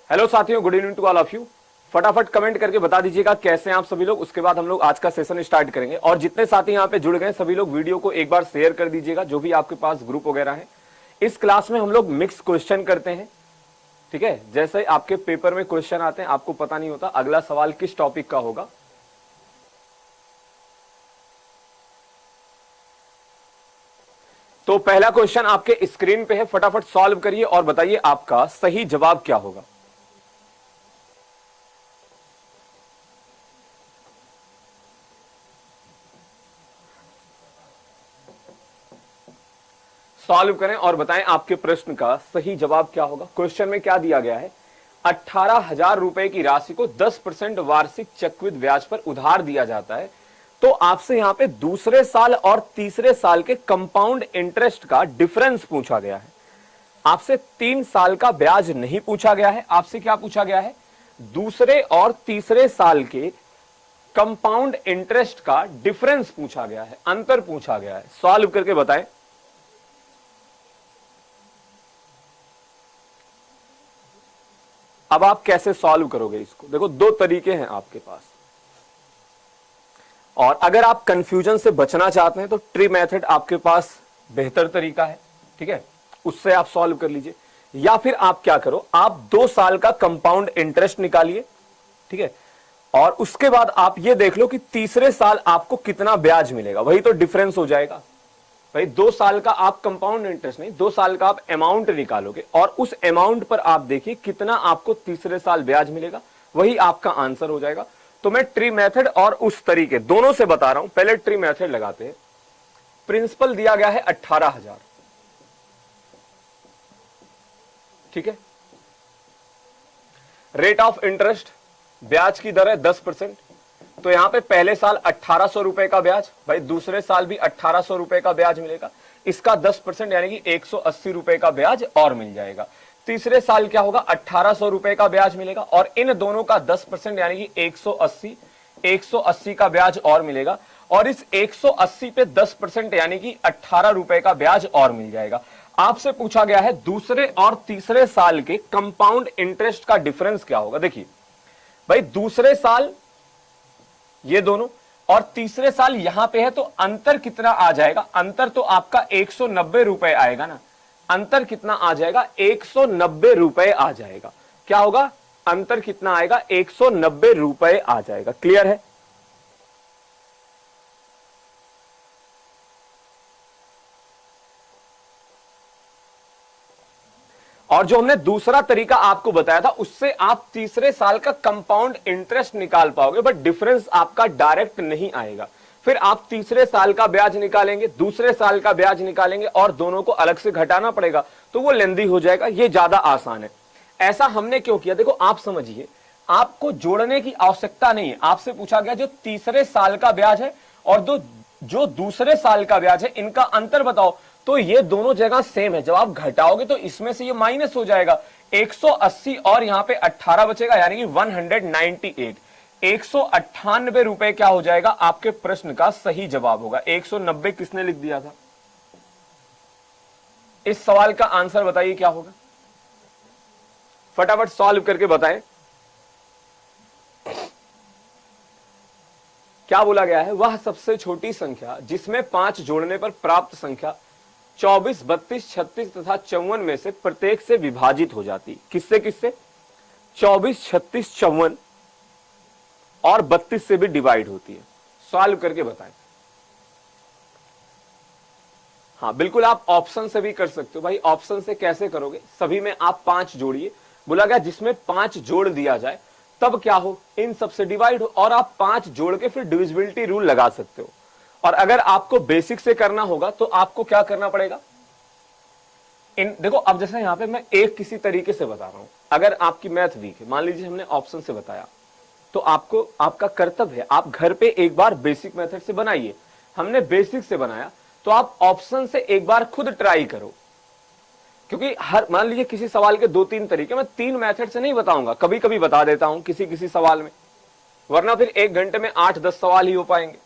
Hello साथियों, good evening to all of you. फटाफट comment करके बता दीजिएगा कैसे हैं आप सभी लोग। उसके बाद हम लोग आज का सेशन स्टार्ट करेंगे। और जितने साथी यहाँ पे जुड़ गए सभी लोग वीडियो को एक बार शेयर कर दीजिएगा, जो भी आपके पास ग्रुप वगैरह है। इस क्लास में हम लोग मिक्स क्वेश्चन करते हैं, ठीक है। जैसे आपके पेपर में क्वेश्चन आते हैं, आपको पता नहीं होता अगला सवाल किस टॉपिक का होगा। तो पहला क्वेश्चन आपके स्क्रीन पे है, फटाफट सॉल्व करिए और बताइए आपका सही जवाब क्या होगा। सॉल्व करें और बताएं आपके प्रश्न का सही जवाब क्या होगा। क्वेश्चन में क्या दिया गया है, 18,000 रुपए की राशि को 10% वार्षिक चक्रवृद्धि ब्याज पर उधार दिया जाता है। तो आपसे यहां पे दूसरे साल और तीसरे साल के कंपाउंड इंटरेस्ट का डिफरेंस पूछा गया है। आपसे 3 साल का ब्याज नहीं पूछा गया है, आपसे क्या पूछा गया है, दूसरे और तीसरे साल के कंपाउंड इंटरेस्ट का डिफरेंस पूछा गया है, अंतर पूछा गया है। सॉल्व करके बताएं। अब आप कैसे सॉल्व करोगे इसको, देखो दो तरीके हैं आपके पास। और अगर आप कंफ्यूजन से बचना चाहते हैं तो ट्री मेथड आपके पास बेहतर तरीका है, ठीक है, उससे आप सॉल्व कर लीजिए। या फिर आप क्या करो, आप 2 साल का कंपाउंड इंटरेस्ट निकालिए, ठीक है, और उसके बाद आप ये देख लो कि तीसरे साल आपको कितना ब्याज मिलेगा, वही तो डिफरेंस हो जाएगा। भाई 2 साल का आप कंपाउंड इंटरेस्ट नहीं, 2 साल का आप अमाउंट निकालोगे और उस अमाउंट पर आप देखिए कितना आपको तीसरे साल ब्याज मिलेगा, वही आपका आंसर हो जाएगा। तो मैं ट्री मेथड और उस तरीके दोनों से बता रहा हूं। पहले ट्री मेथड लगाते हैं। प्रिंसिपल दिया गया है 18,000, ठीक है। रेट ऑफ इंटरेस्ट, ब्याज की दर है 10%। तो यहां पे पहले साल 1800 रुपए का ब्याज, भाई दूसरे साल भी 1800 रुपए का ब्याज मिलेगा। इसका 10% यानी कि 180 रुपए का ब्याज और मिल जाएगा। तीसरे साल क्या होगा, 1800 रुपए का ब्याज मिलेगा और इन दोनों का 10% यानी कि 180 का ब्याज और मिलेगा। और इस 180 पे 10% यानी कि 18 रुपए का ब्याज और मिल जाएगा। आपसे पूछा गया है दूसरे और तीसरे साल के कंपाउंड इंटरेस्ट का डिफरेंस क्या होगा। देखिए भाई, दूसरे साल ये दोनों और तीसरे साल यहां पे है, तो अंतर कितना आ जाएगा, अंतर तो आपका 190 रुपए आएगा ना। अंतर कितना आ जाएगा, 190 रुपए आ जाएगा। क्या होगा, अंतर कितना आएगा, 190 रुपए आ जाएगा। क्लियर है। और जो हमने दूसरा तरीका आपको बताया था, उससे आप तीसरे साल का कंपाउंड इंटरेस्ट निकाल पाओगे, बट डिफरेंस आपका डायरेक्ट नहीं आएगा। फिर आप तीसरे साल का ब्याज निकालेंगे, दूसरे साल का ब्याज निकालेंगे और दोनों को अलग से घटाना पड़ेगा, तो वो लेंदी हो जाएगा। ये ज्यादा आसान है। ऐसा हमने क्यों किया, देखो आप समझिए, आपको जोड़ने की आवश्यकता नहीं है। आपसे पूछा गया जो तीसरे साल का ब्याज है और जो दूसरे साल का ब्याज है, इनका अंतर बताओ। तो ये दोनों जगह सेम है। जब आप घटाओगे तो इसमें से ये माइनस हो जाएगा, 180 और यहां पे 18 बचेगा, यानी कि 198। 198 रुपए क्या हो जाएगा, आपके प्रश्न का सही जवाब होगा। 190 किसने लिख दिया था, इस सवाल का आंसर बताइए क्या होगा। फटाफट सॉल्व करके बताएं। क्या बोला गया है, वह सबसे छोटी संख्या जिसमें 5 जोड़ने पर प्राप्त संख्या 24, 32, 36 तथा 54 में से प्रत्येक से विभाजित हो जाती। किससे किससे, 24, 36, 54 और 32 से भी डिवाइड होती है। सॉल्व करके बताएं। हाँ बिल्कुल, आप ऑप्शन से भी कर सकते हो। भाई ऑप्शन से कैसे करोगे, सभी में आप 5 जोड़िए। बोला गया जिसमें 5 जोड़ दिया जाए तब क्या हो, इन सबसे डिवाइड हो। और आप 5 जोड़ के फिर डिविजिबिलिटी रूल लगा सकते हो। और अगर आपको बेसिक से करना होगा तो आपको क्या करना पड़ेगा, देखो अब जैसे यहां पे मैं एक किसी तरीके से बता रहा हूं। अगर आपकी मैथ वीक है, मान लीजिए हमने ऑप्शन से बताया, तो आपको, आपका कर्तव्य है, आप घर पे एक बार बेसिक मेथड से बनाइए। हमने बेसिक से बनाया तो आप ऑप्शन से एक बार खुद ट्राई करो। क्योंकि हर, मान लीजिए किसी सवाल के 2-3 तरीके, मैं 3 मेथड से नहीं बताऊंगा, कभी कभी बता देता हूं किसी किसी सवाल में, वरना फिर 1 घंटे में 8-10 सवाल ही हो पाएंगे,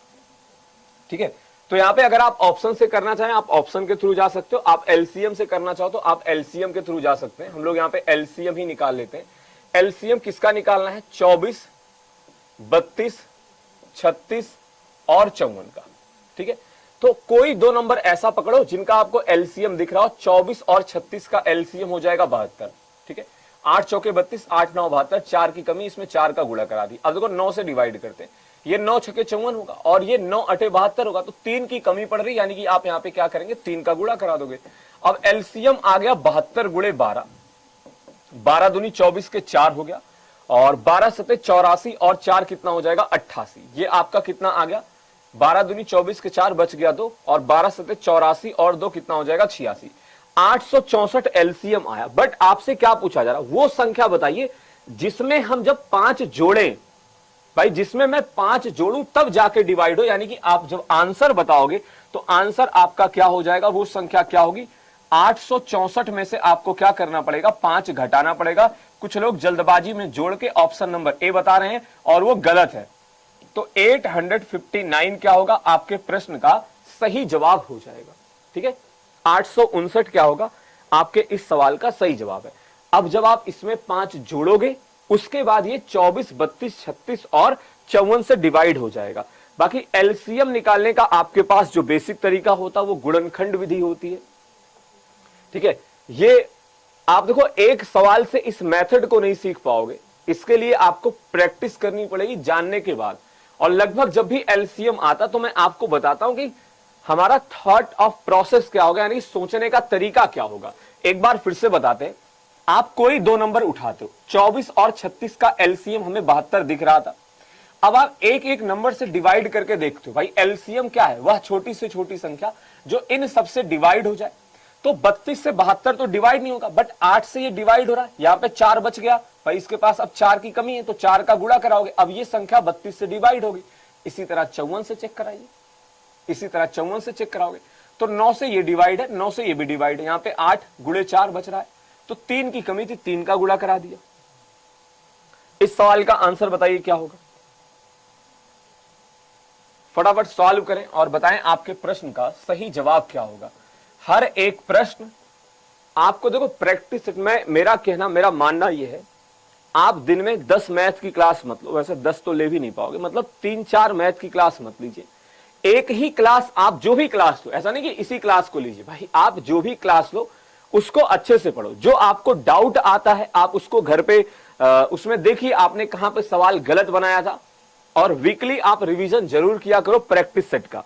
ठीक है। तो यहां पे अगर आप ऑप्शन से करना चाहें, आप ऑप्शन के थ्रू जा सकते हो। आप एलसीएम से करना चाहो तो आप एलसीएम के थ्रू जा सकते हैं। हम लोग यहां पे एलसीएम ही निकाल लेते हैं। एलसीएम किसका निकालना है? 24, 32, 36 और 54 का। ठीक है, तो कोई दो नंबर ऐसा पकड़ो जिनका आपको एलसीएम दिख रहा हो। 24 और 36 का एलसीएम हो जाएगा 72। ठीक है, 8 चौके 32, 8 9 72, 4 की कमी, इसमें 4 का गुणा करा दी। अब देखो 9 से डिवाइड करते हैं, ये 9 छके 54 होगा और ये 9 8 72 होगा, तो 3 की कमी पड़ रही, यानी कि आप यहां पे क्या करेंगे? 3 का गुणा करा दोगे। अब एलसीएम आ गया 72 गुणे 12, 12 दूनी 24 के 4 हो गया, और 12 सते 84 और 4 कितना हो जाएगा? 88। ये आपका कितना आ गया? 12 दूनी 24 के 4 बच गया 2, और 12 सते 84 और 2 कितना हो जाएगा? 86। 864 एलसीएम आया। बट आपसे क्या पूछा जा रहा है? वो संख्या बताइए जिसमें हम जब 5 जोड़ें, भाई जिसमें मैं 5 जोड़ूं तब जाके डिवाइड हो, यानी कि आप जब आंसर बताओगे तो आंसर आपका क्या हो जाएगा? वो संख्या क्या होगी? 864 में से आपको क्या करना पड़ेगा? 5 घटाना पड़ेगा। कुछ लोग जल्दबाजी में जोड़ के ऑप्शन नंबर ए बता रहे हैं और वो गलत है। तो 859 क्या होगा? आपके प्रश्न का सही जवाब हो जाएगा। ठीक है, 859 क्या होगा? आपके इस सवाल का सही जवाब है। अब जब आप इसमें 5 जोड़ोगे उसके बाद ये 24, 32, 36 और 54 से डिवाइड हो जाएगा। बाकी एलसीएम निकालने का आपके पास जो बेसिक तरीका होता है वो गुणनखंड विधि होती है। ठीक है, ये आप देखो एक सवाल से इस मेथड को नहीं सीख पाओगे, इसके लिए आपको प्रैक्टिस करनी पड़ेगी जानने के बाद। और लगभग जब भी एलसीएम आता तो मैं आपको बताता हूं कि हमारा थॉट ऑफ प्रोसेस क्या होगा, यानी सोचने का तरीका क्या होगा। एक बार फिर से बताते हैं, आप कोई दो नंबर उठाते हो, 24 और 36 का एलसीएम हमें 72 दिख रहा था। अब आप एक एक नंबर से डिवाइड करके देखते हो, भाई एलसीएम क्या है? वह छोटी से छोटी संख्या जो इन सबसे डिवाइड हो जाए। तो 32 से 72 तो डिवाइड नहीं होगा, बट 8 से ये डिवाइड हो रहा है। यहां पे 4 बच गया, भाई इसके पास अब 4 की कमी है तो 4 का गुणा कराओगे, अब ये संख्या 32 से डिवाइड होगी। इसी तरह 54 से चेक कराइए, इसी तरह 54 से चेक कराओगे तो 9 से ये डिवाइड है, 9 से ये भी डिवाइड है। यहां पे 8 गुणे 4 बच रहा है, तो 3 की कमी थी, 3 का गुणा करा दिया। इस सवाल का आंसर बताइए क्या होगा? फटाफट सॉल्व करें और बताएं आपके प्रश्न का सही जवाब क्या होगा। हर एक प्रश्न आपको देखो प्रैक्टिस में, मेरा कहना, मेरा मानना यह है, आप दिन में 10 मैथ की क्लास मत लो, वैसे 10 तो ले भी नहीं पाओगे, मतलब 3-4 मैथ की क्लास मत लीजिए। एक ही क्लास, आप जो भी क्लास लो, ऐसा नहीं कि इसी क्लास को लीजिए, भाई आप जो भी क्लास लो उसको अच्छे से पढ़ो। जो आपको डाउट आता है आप उसको घर पे उसमें देखिए आपने कहां पे सवाल गलत बनाया था, और वीकली आप रिवीजन जरूर किया करो प्रैक्टिस सेट का।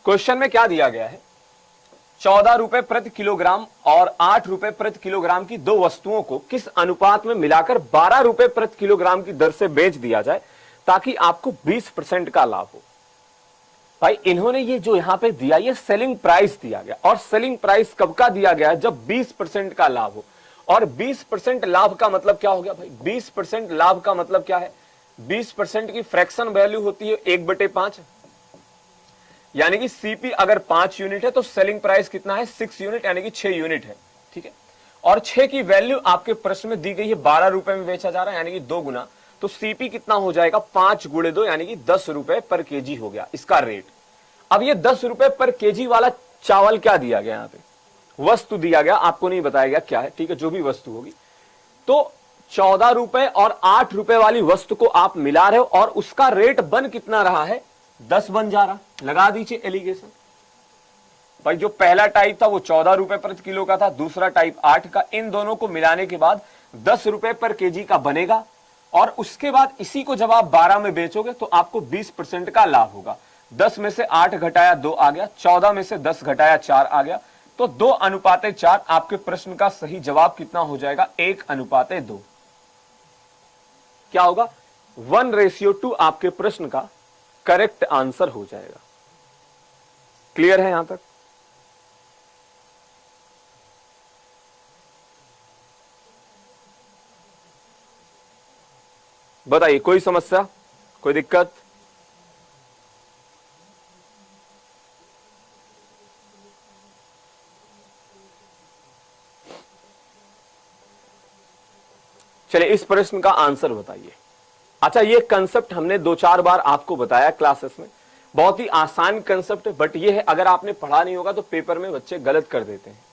क्वेश्चन में क्या दिया गया है? 14 रुपए प्रति किलोग्राम और 8 रुपए प्रति किलोग्राम की दो वस्तुओं को किस अनुपात में मिलाकर 12 रुपए प्रति किलोग्राम की दर से बेच दिया जाए ताकि आपको 20% का लाभ हो। भाई इन्होंने ये जो यहां पे दिया, ये सेलिंग प्राइस दिया गया, और सेलिंग प्राइस कब का दिया गया है? जब 20% का लाभ हो। और 20% लाभ का मतलब क्या हो गया भाई? 20% लाभ का मतलब क्या है? 20% की फ्रैक्शन वैल्यू होती है 1/5, यानी कि सीपी अगर 5 यूनिट है तो सेलिंग प्राइस कितना है? 6 यूनिट, यानी कि 6 यूनिट है। ठीक है, और 6 की वैल्यू आपके प्रश्न में दी गई है, 12 रुपए में बेचा जा रहा है, यानी कि 2 गुना। तो सीपी कितना हो जाएगा? 5 गुणे 2, यानी कि 10 रुपए पर केजी हो गया इसका रेट। अब ये 10 रुपए पर केजी वाला चावल क्या दिया गया? यहां पे वस्तु दिया गया, आपको नहीं बताया गया क्या है। ठीक है, जो भी वस्तु होगी, तो 14 रुपए और 8 रुपए वाली वस्तु को आप मिला रहे हो और उसका रेट बन कितना रहा है? 10 बन जा रहा। लगा दीजिए एलिगेशन। भाई जो पहला टाइप था वो 14 रुपए प्रति किलो का था, दूसरा टाइप 8 का, इन दोनों को मिलाने के बाद 10 रुपए पर केजी का बनेगा, और उसके बाद इसी को जब आप 12 में बेचोगे तो आपको 20% का लाभ होगा। 10 में से 8 घटाया 2 आ गया, 14 में से 10 घटाया 4 आ गया, तो 2:4। आपके प्रश्न का सही जवाब कितना हो जाएगा? 1:2। क्या होगा? 1:2 आपके प्रश्न का करेक्ट आंसर हो जाएगा। क्लियर है यहां तक? बताइए, कोई समस्या, कोई दिक्कत? चलिए इस प्रश्न का आंसर बताइए। अच्छा, ये कंसेप्ट हमने 2-4 बार आपको बताया क्लासेस में, बहुत ही आसान कंसेप्ट है, बट ये है अगर आपने पढ़ा नहीं होगा तो पेपर में बच्चे गलत कर देते हैं।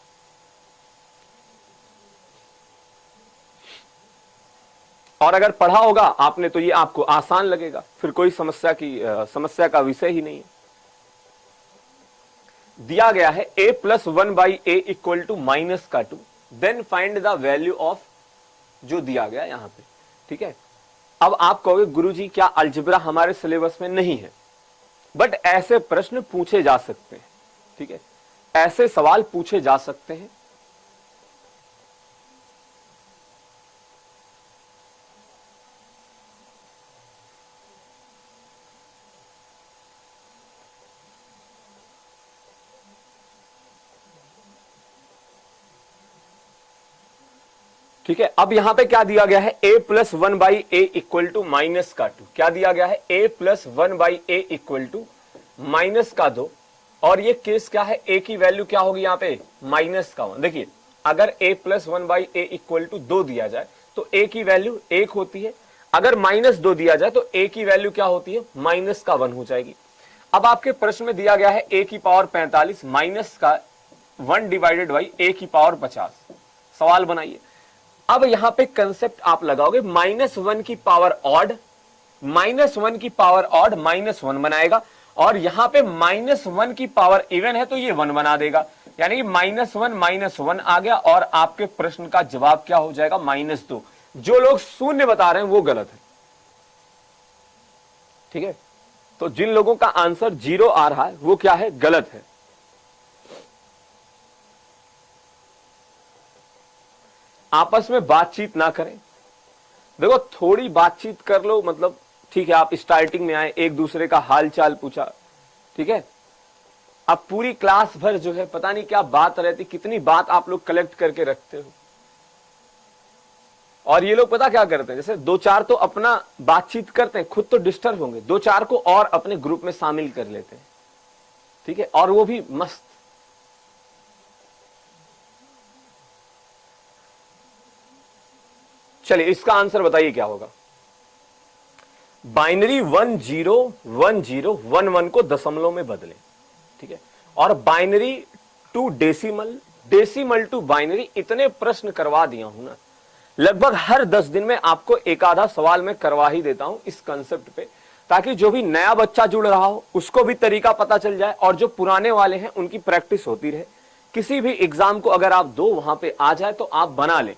और अगर पढ़ा होगा आपने तो ये आपको आसान लगेगा, फिर कोई समस्या का विषय ही नहीं है। दिया गया है a+1/a equal to -2, then find the value of, जो दिया गया यहां पे, ठीक है। अब आप कहोगे गुरुजी क्या अलजेब्रा हमारे सिलेबस में नहीं है, बट ऐसे प्रश्न पूछे जा सकते हैं, ठीक है, ऐसे सवाल पूछे जा सकते हैं। ठीक है, अब यहां पे क्या दिया गया है, a+1/a इक्वल टू -2, क्या दिया गया है, a+1/a इक्वल टू -2, और ये केस क्या है, a की वैल्यू क्या होगी यहां पे, -1। देखिए अगर a+1/a इक्वल टू 2 दिया जाए तो a की वैल्यू 1 होती है, अगर -2 दिया जाए तो a की वैल्यू क्या होती है, -1 हो जाएगी। अब आपके प्रश्न में दिया गया है a की पावर 45 -1 डिवाइडेड बाई a की पावर 50, सवाल बनाइए। अब यहां पे कंसेप्ट आप लगाओगे, -1 की पावर ऑड, -1 की पावर ऑड -1 बनाएगा, और यहां पे -1 की पावर इवन है तो ये 1 बना देगा, यानी कि -1 -1 आ गया, और आपके प्रश्न का जवाब क्या हो जाएगा, -2। जो लोग शून्य बता रहे हैं वो गलत है, ठीक है। तो जिन लोगों का आंसर 0 आ रहा है वो क्या है, गलत है। आपस में बातचीत ना करें, देखो थोड़ी बातचीत कर लो, मतलब ठीक है, आप स्टार्टिंग में आए, एक दूसरे का हाल चाल पूछा, ठीक है। अब पूरी क्लास भर जो है पता नहीं क्या बात रहती, कितनी बात आप लोग कलेक्ट करके रखते हो, और ये लोग पता क्या करते हैं, जैसे 2-4 तो अपना बातचीत करते हैं, खुद तो डिस्टर्ब होंगे, 2-4 को और अपने ग्रुप में शामिल कर लेते हैं, ठीक है, और वो भी मस्त। चलिए इसका आंसर बताइए क्या होगा। बाइनरी 101011 को दशमलव में बदलें, ठीक है, और binary to decimal, decimal to binary, इतने प्रश्न करवा दिया हूं ना, लगभग हर 10 दिन में आपको एक आधा सवाल मैं करवा ही देता हूं इस कंसेप्ट पे, ताकि जो भी नया बच्चा जुड़ रहा हो उसको भी तरीका पता चल जाए, और जो पुराने वाले हैं उनकी प्रैक्टिस होती रहे। किसी भी एग्जाम को अगर आप दो वहां पे आ जाए तो आप बना लें।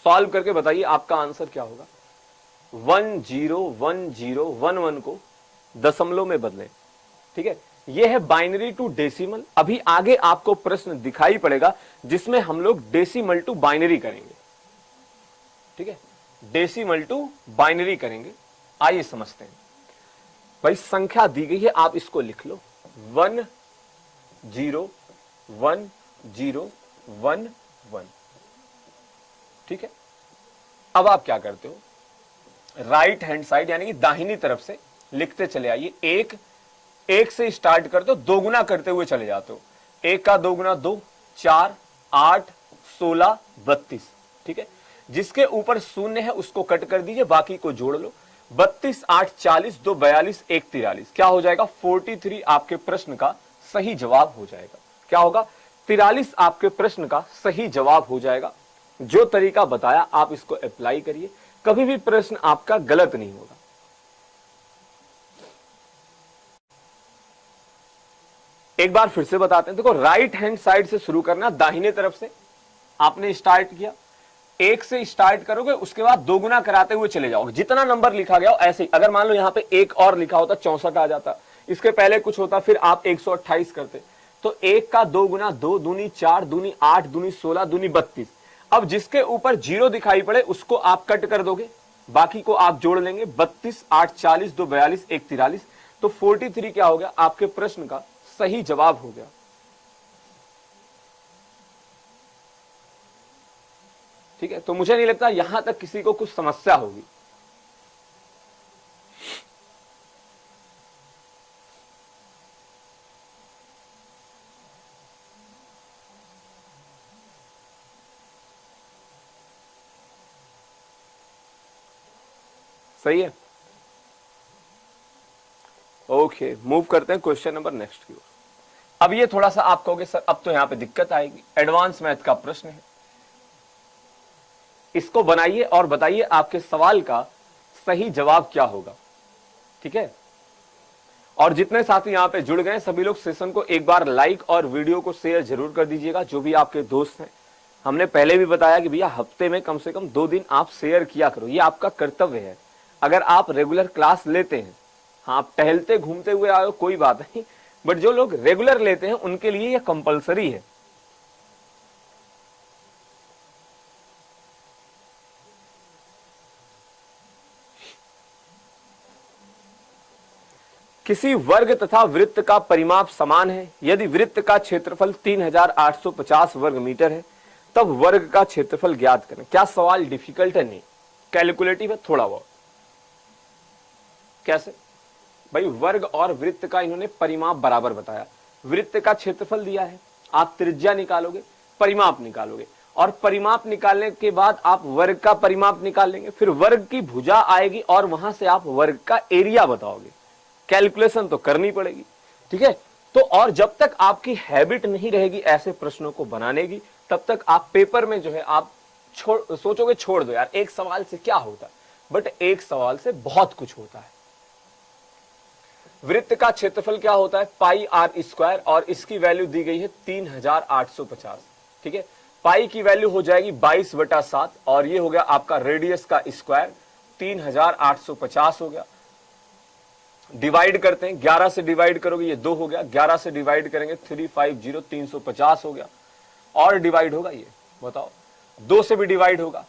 सॉल्व करके बताइए आपका आंसर क्या होगा। 101011 को दशमलव में बदलें, ठीक है, यह है बाइनरी टू डेसिमल। अभी आगे आपको प्रश्न दिखाई पड़ेगा जिसमें हम लोग डेसिमल टू बाइनरी करेंगे, ठीक है, डेसिमल टू बाइनरी करेंगे। आइए समझते हैं। भाई संख्या दी गई है, आप इसको लिख लो, 101011, ठीक है। अब आप क्या करते हो, राइट हैंड साइड यानी कि दाहिनी तरफ से लिखते चले आइए। एक से स्टार्ट करते हो, दोगुना करते हुए चले जाते हो। 1 का 2 गुना 2, 4, 8, 16, 32, ठीक है। जिसके ऊपर शून्य है उसको कट कर दीजिए, बाकी को जोड़ लो। 32 8 40, 2 42, 1 43, क्या हो जाएगा, 43 आपके प्रश्न का सही जवाब हो जाएगा। क्या होगा, 43 आपके प्रश्न का सही जवाब हो जाएगा। जो तरीका बताया आप इसको अप्लाई करिए, कभी भी प्रश्न आपका गलत नहीं होगा। एक बार फिर से बताते हैं, देखो राइट हैंड साइड से शुरू करना, दाहिने तरफ से आपने स्टार्ट किया, 1 से स्टार्ट करोगे, उसके बाद दोगुना कराते हुए चले जाओगे, जितना नंबर लिखा गया हो ऐसे ही। अगर मान लो यहां पे 1 और लिखा होता 64 आ जाता, इसके पहले कुछ होता, फिर आप 128 करते। तो 1 का 2 गुना 2, दूनी 4, दूनी 8, दूनी 16, दूनी 32। अब जिसके ऊपर 0 दिखाई पड़े उसको आप कट कर दोगे, बाकी को आप जोड़ लेंगे। 32 8 40, 2 42, 1 43, तो 43 क्या हो गया, आपके प्रश्न का सही जवाब हो गया। ठीक है, तो मुझे नहीं लगता यहां तक किसी को कुछ समस्या होगी। सही है। ओके, मूव करते हैं क्वेश्चन नंबर नेक्स्ट की ओर। अब ये थोड़ा सा आप कहोगे सर अब तो यहां पे दिक्कत आएगी, एडवांस मैथ का प्रश्न है। इसको बनाइए और बताइए आपके सवाल का सही जवाब क्या होगा, ठीक है। और जितने साथी यहां पे जुड़ गए सभी लोग सेशन को एक बार लाइक और वीडियो को शेयर जरूर कर दीजिएगा, जो भी आपके दोस्त हैं। हमने पहले भी बताया कि भैया हफ्ते में कम से कम 2 दिन आप शेयर किया करो, ये आपका कर्तव्य है। अगर आप रेगुलर क्लास लेते हैं, हाँ आप टहलते घूमते हुए आए हो कोई बात नहीं, बट जो लोग रेगुलर लेते हैं उनके लिए यह कंपलसरी है। किसी वर्ग तथा वृत्त का परिमाप समान है। यदि वृत्त का क्षेत्रफल 3850 वर्ग मीटर है तब वर्ग का क्षेत्रफल ज्ञात करें। क्या सवाल डिफिकल्ट है? नहीं, कैलकुलेटिव है थोड़ा बहुत। कैसे भाई, वर्ग और वृत्त का इन्होंने परिमाप बराबर बताया। वृत्त का क्षेत्रफल दिया है, आप त्रिज्या निकालोगे, परिमाप निकालोगे, और परिमाप निकालने के बाद आप वर्ग का परिमाप निकाल लेंगे, फिर वर्ग की भुजा आएगी और वहां से आप वर्ग का एरिया बताओगे। कैलकुलेशन तो करनी पड़ेगी, ठीक है। तो और जब तक आपकी हैबिट नहीं रहेगी ऐसे प्रश्नों को बनाने की, तब तक आप पेपर में जो है आप सोचोगे छोड़ दो यार, एक सवाल से क्या होता है, बट एक सवाल से बहुत कुछ होता है। वृत्त का क्षेत्रफल क्या होता है? पाई आर स्क्वायर, और इसकी वैल्यू दी गई है 3850, ठीक है। पाई की वैल्यू हो जाएगी 22/7, और ये हो गया आपका रेडियस का स्क्वायर 3850 हो गया। डिवाइड करते हैं, 11 से डिवाइड करोगे ये 2 हो गया, 11 से डिवाइड करेंगे 350 350 हो गया, और डिवाइड होगा ये बताओ, 2 से भी डिवाइड होगा,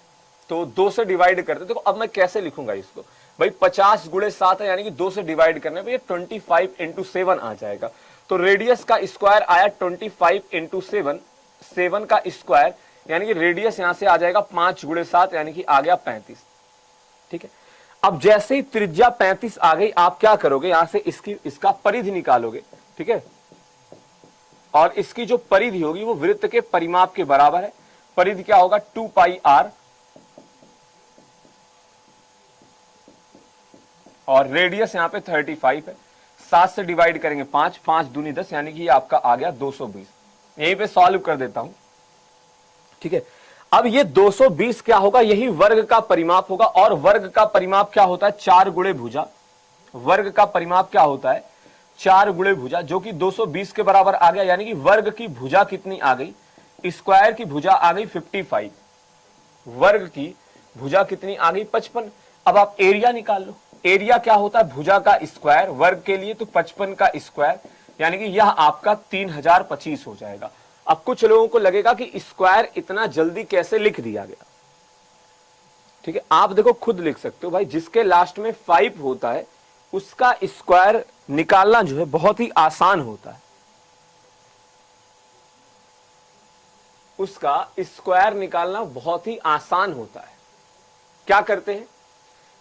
तो 2 से डिवाइड करते। देखो अब मैं कैसे लिखूंगा इसको भाई, 50 गुणे 7 है, यानी कि 2 से डिवाइड करने पे ये 25 × 7 आ जाएगा। तो रेडियस का स्क्वायर आया 25 × 7, 7 का स्क्वायर, यानी कि रेडियस यहां से आ जाएगा 5 गुणे 7, यानी कि आ गया 35, ठीक है। अब जैसे ही त्रिज्या 35 आ गई, आप क्या करोगे, यहां से इसका परिधि निकालोगे, ठीक है। और इसकी जो परिधि होगी वो वृत्त के परिमाप के बराबर है। परिधि क्या होगा? 2 पाई आर, और रेडियस यहां पे 35 है। 7 से डिवाइड करेंगे 5, 5 दूनी 10, यानी कि ये आपका आ गया 220। यहीं पे सॉल्व कर देता हूं, ठीक है। अब ये 220 क्या होगा? यही वर्ग का परिमाप होगा, और वर्ग का परिमाप क्या होता है? 4 गुणे भुजा। वर्ग का परिमाप क्या होता है? 4 गुणे भुजा, जो कि 220 के बराबर आ गया, यानी कि वर्ग की भुजा कितनी आ गई? स्क्वायर की भुजा आ गई 55, वर्ग की भुजा कितनी आ गई? 55। अब आप एरिया निकाल लो। एरिया क्या होता है? भुजा का स्क्वायर, वर्ग के लिए तो 55 का स्क्वायर, यानी कि यह आपका 3025 हो जाएगा। अब कुछ लोगों को लगेगा कि स्क्वायर इतना जल्दी कैसे लिख दिया गया, ठीक है। आप देखो खुद लिख सकते हो भाई, जिसके लास्ट में 5 होता है उसका स्क्वायर निकालना जो है बहुत ही आसान होता है। उसका स्क्वायर निकालना बहुत ही आसान होता है। क्या करते हैं,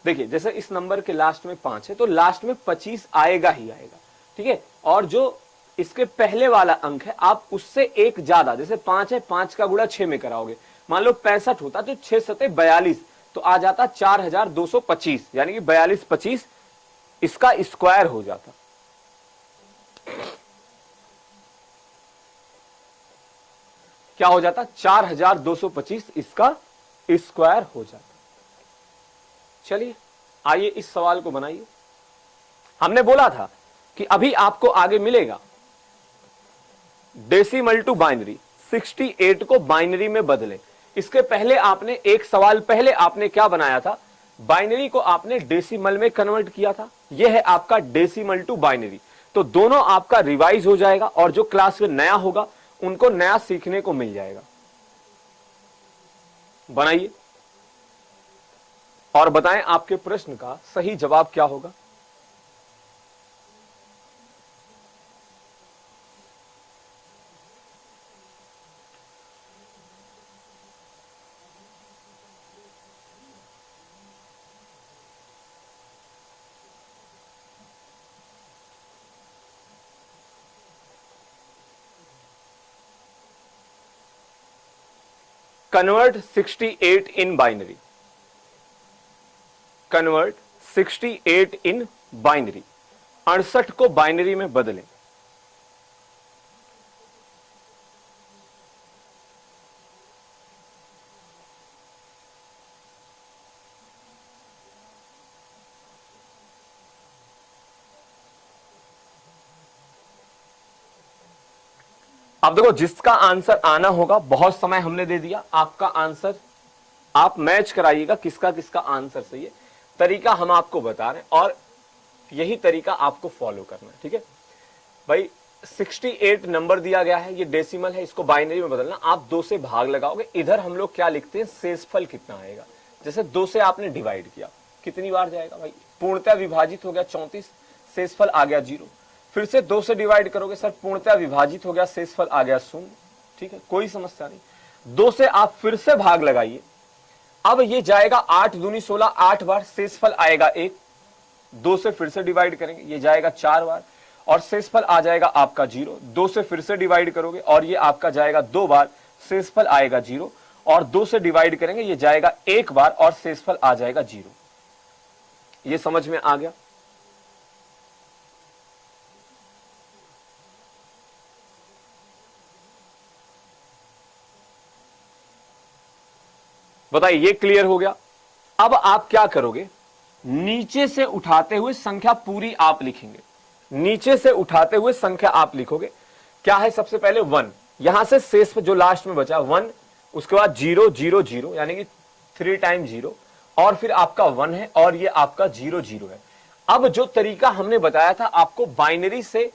देखिए जैसे इस नंबर के लास्ट में 5 है, तो लास्ट में 25 आएगा ही आएगा, ठीक है। और जो इसके पहले वाला अंक है, आप उससे एक ज्यादा, जैसे 5 है, 5 का गुणा 6 में कराओगे, मान लो 65 होता तो 6 सते 42, तो आ जाता 4225, यानी कि 4225 इसका स्क्वायर हो जाता। क्या हो जाता? 4225 इसका स्क्वायर हो जाता। चलिए आइए इस सवाल को बनाइए। हमने बोला था कि अभी आपको आगे मिलेगा डेसिमल टू बाइनरी, 68 को बाइनरी में बदलें। इसके पहले आपने एक सवाल पहले आपने क्या बनाया था? बाइनरी को आपने डेसिमल में कन्वर्ट किया था। यह है आपका डेसिमल टू बाइनरी। तो दोनों आपका रिवाइज हो जाएगा, और जो क्लास में नया होगा उनको नया सीखने को मिल जाएगा। बनाइए और बताएं आपके प्रश्न का सही जवाब क्या होगा। Convert 68 in binary. Convert 68 in binary, 68 को बाइनरी में बदलें। अब देखो, जिसका आंसर आना होगा, बहुत समय हमने दे दिया, आपका आंसर आप मैच कराइएगा किसका किसका आंसर सही है। तरीका हम आपको बता रहे हैं और यही तरीका आपको फॉलो करना है, ठीक है भाई। 68 नंबर दिया गया है, ये डेसिमल है, इसको बाइनरी में बदलना। आप 2 से भाग लगाओगे, इधर हम लोग क्या लिखते हैं, शेषफल कितना आएगा। जैसे 2 से आपने डिवाइड किया, कितनी बार जाएगा भाई, पूर्णतः विभाजित हो गया 34, शेषफल आ गया 0। फिर से 2 से डिवाइड करोगे, सर पूर्णतः विभाजित हो गया, शेषफल आ गया 0। ठीक है, कोई समस्या नहीं। 2 से आप फिर से भाग लगाइए, अब ये जाएगा 8 दूनी 16, 8 बार, शेषफल आएगा 1। 2 से फिर से डिवाइड करेंगे, ये जाएगा 4 बार और शेषफल आ जाएगा आपका 0। 2 से फिर से डिवाइड करोगे और ये आपका जाएगा 2 बार, शेषफल आएगा 0। और 2 से डिवाइड करेंगे, ये जाएगा 1 बार और शेषफल आ जाएगा 0। ये समझ में आ गया। बताइए, ये क्लियर हो गया। अब आप क्या करोगे, नीचे से उठाते हुए संख्या पूरी आप लिखेंगे। नीचे से उठाते हुए संख्या आप लिखोगे। क्या है, सबसे पहले 1, यहां से शेष जो लास्ट में बचा 1, उसके बाद 0 0 0 यानी कि 3 टाइम 0, और फिर आपका 1 है और ये आपका 0 0 है। अब जो तरीका हमने बताया था आपको बाइनरी से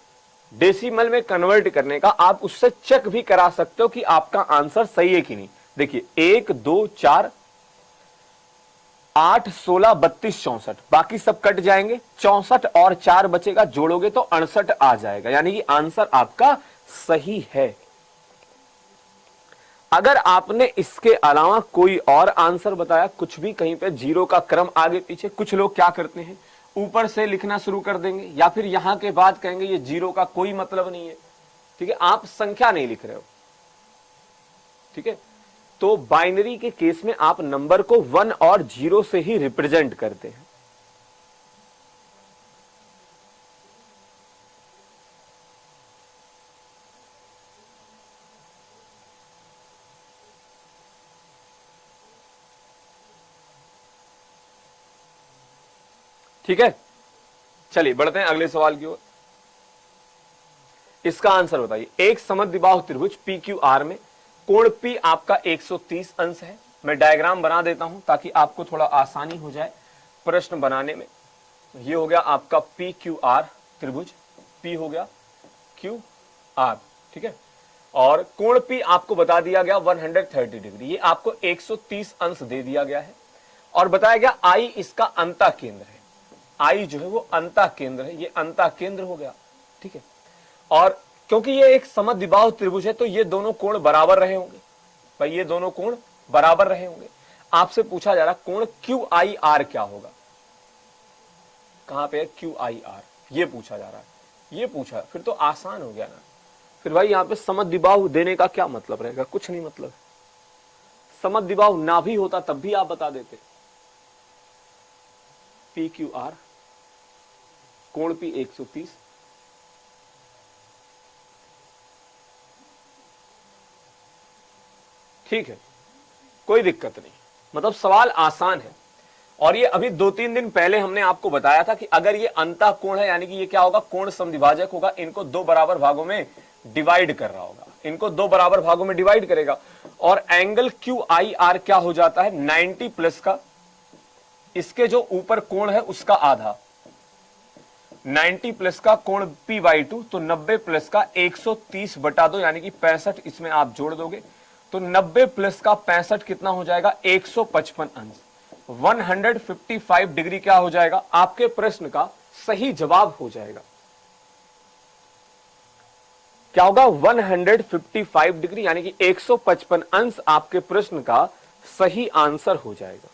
डेसिमल में कन्वर्ट करने का, आप उससे चेक भी करा सकते हो कि आपका आंसर सही है कि नहीं। देखिए 1 2 4 8 16 32 64, बाकी सब कट जाएंगे, 64 और 4 बचेगा, जोड़ोगे तो 68 आ जाएगा, यानी कि आंसर आपका सही है। अगर आपने इसके अलावा कोई और आंसर बताया, कुछ भी कहीं पे जीरो का क्रम आगे पीछे, कुछ लोग क्या करते हैं ऊपर से लिखना शुरू कर देंगे या फिर यहां के बाद कहेंगे ये जीरो का कोई मतलब नहीं है। ठीक है, आप संख्या नहीं लिख रहे हो। ठीक है, तो बाइनरी के केस में आप नंबर को 1 और 0 से ही रिप्रेजेंट करते हैं। ठीक है, चलिए बढ़ते हैं अगले सवाल की ओर। इसका आंसर बताइए। एक समद्विबाहु त्रिभुज PQR में कोण P आपका 130 अंश है। मैं डायग्राम बना देता हूं ताकि आपको थोड़ा आसानी हो जाए प्रश्न बनाने में। ये हो गया आपका PQR त्रिभुज, P हो गया QR। ठीक है, और कोण P आपको बता दिया गया 130 डिग्री, ये आपको 130 अंश दे दिया गया है और बताया गया I इसका अंतः केंद्र है। I जो है वो अंतः केंद्र है, ये अंतः केंद्र हो गया। ठीक है, और क्योंकि ये एक समद्विबाहु त्रिभुज है तो ये दोनों कोण बराबर रहे होंगे। भाई ये दोनों कोण बराबर रहे होंगे। आपसे पूछा जा रहा कोण QIR क्या होगा, कहां पे है QIR, ये पूछा जा रहा है। ये पूछा, फिर तो आसान हो गया ना। फिर भाई यहां पे समद्विबाहु देने का क्या मतलब रहेगा, कुछ नहीं मतलब। समद्विबाहु ना भी होता तब भी आप बता देते। PQR कोण P 130, ठीक है, कोई दिक्कत नहीं, मतलब सवाल आसान है। और ये अभी 2-3 दिन पहले हमने आपको बताया था कि अगर ये अंतः कोण है यानी कि ये क्या होगा, कोण समद्विभाजक होगा, इनको 2 बराबर भागों में डिवाइड कर रहा होगा, इनको 2 बराबर भागों में डिवाइड करेगा और एंगल QIR क्या हो जाता है 90 प्लस का, इसके जो ऊपर कोण है उसका आधा, 90 प्लस का कोण P/2, तो 90 प्लस का 130 बटा 2 यानी कि 65, इसमें आप जोड़ दोगे तो 90 प्लस का 65 कितना हो जाएगा 155 अंश। 155 डिग्री क्या हो जाएगा, आपके प्रश्न का सही जवाब हो जाएगा। क्या होगा 155 डिग्री यानी कि 155 अंश आपके प्रश्न का सही आंसर हो जाएगा।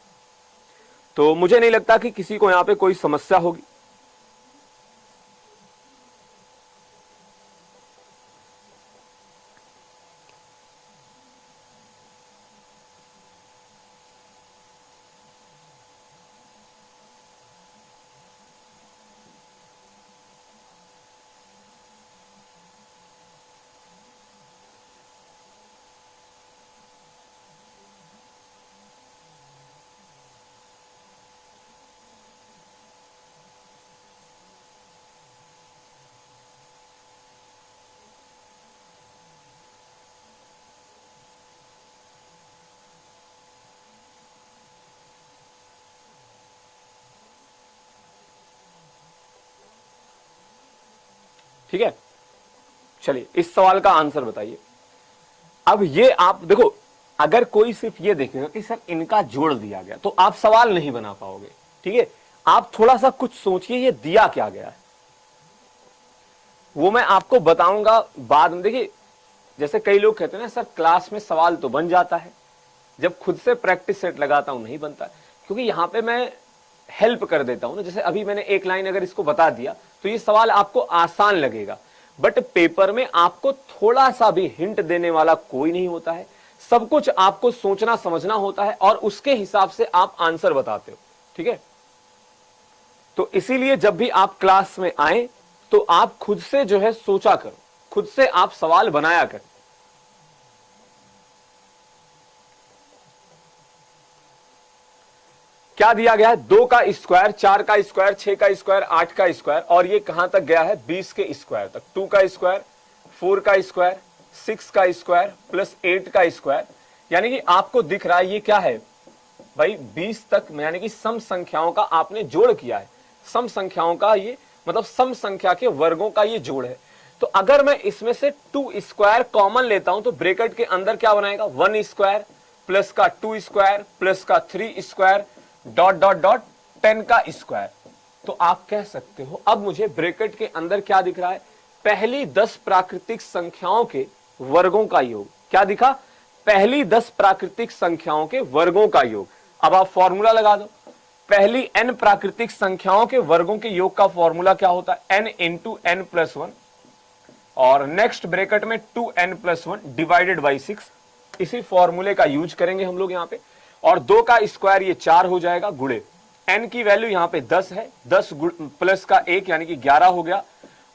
तो मुझे नहीं लगता कि किसी को यहां पे कोई समस्या होगी। ठीक है, चलिए इस सवाल का आंसर बताइए। अब ये आप देखो, अगर कोई सिर्फ ये देखेगा कि सर इनका जोड़ दिया गया, तो आप सवाल नहीं बना पाओगे। ठीक है, आप थोड़ा सा कुछ सोचिए ये दिया क्या गया है, वो मैं आपको बताऊंगा बाद में। देखिए जैसे कई लोग कहते हैं ना सर क्लास में सवाल तो बन जाता है, जब खुद से प्रैक्टिस सेट लगाता हूं नहीं बनता, क्योंकि यहां पे मैं हेल्प कर देता हूं ना। जैसे अभी मैंने एक लाइन अगर इसको बता दिया तो ये सवाल आपको आसान लगेगा, बट पेपर में आपको थोड़ा सा भी हिंट देने वाला कोई नहीं होता है। सब कुछ आपको सोचना समझना होता है और उसके हिसाब से आप आंसर बताते हो। ठीक है, तो इसीलिए जब भी आप क्लास में आए तो आप खुद से जो है सोचा करो, खुद से आप सवाल बनाया करें। क्या दिया गया है, 2 का स्क्वायर, 4 का स्क्वायर, 6 का स्क्वायर, 8 का स्क्वायर, और ये कहां तक गया है 20 के स्क्वायर तक। 2 का स्क्वायर, 4 का स्क्वायर, 6 का स्क्वायर प्लस 8 का स्क्वायर, यानी कि आपको दिख रहा है ये क्या है भाई 20 तक, यानी कि सम संख्याओं का आपने जोड़ किया है। सम संख्याओं का ये मतलब सम संख्या के वर्गों का ये जोड़ है। तो अगर मैं इसमें से 2 स्क्वायर कॉमन लेता हूं तो ब्रैकेट के अंदर क्या बनाएगा, 1 स्क्वायर प्लस का 2 स्क्वायर प्लस का 3 स्क्वायर डॉट डॉट डॉट 10 का स्क्वायर। तो आप कह सकते हो अब मुझे ब्रैकेट के अंदर क्या दिख रहा है, पहली 10 प्राकृतिक संख्याओं के वर्गों का योग। क्या दिखा, पहली 10 प्राकृतिक संख्याओं के वर्गों का योग। अब आप फॉर्मूला लगा दो, पहली n प्राकृतिक संख्याओं के वर्गों के योग का फॉर्मूला क्या होता है, n इंटू n प्लस 1, और नेक्स्ट ब्रैकेट में 2n प्लस 1 डिवाइडेड बाई 6। इसी फॉर्मूले का यूज करेंगे हम लोग यहां पे, और 2 का स्क्वायर ये 4 हो जाएगा, गुड़े n की वैल्यू यहां पे 10 है, 10 प्लस का 1 यानी कि 11 हो गया,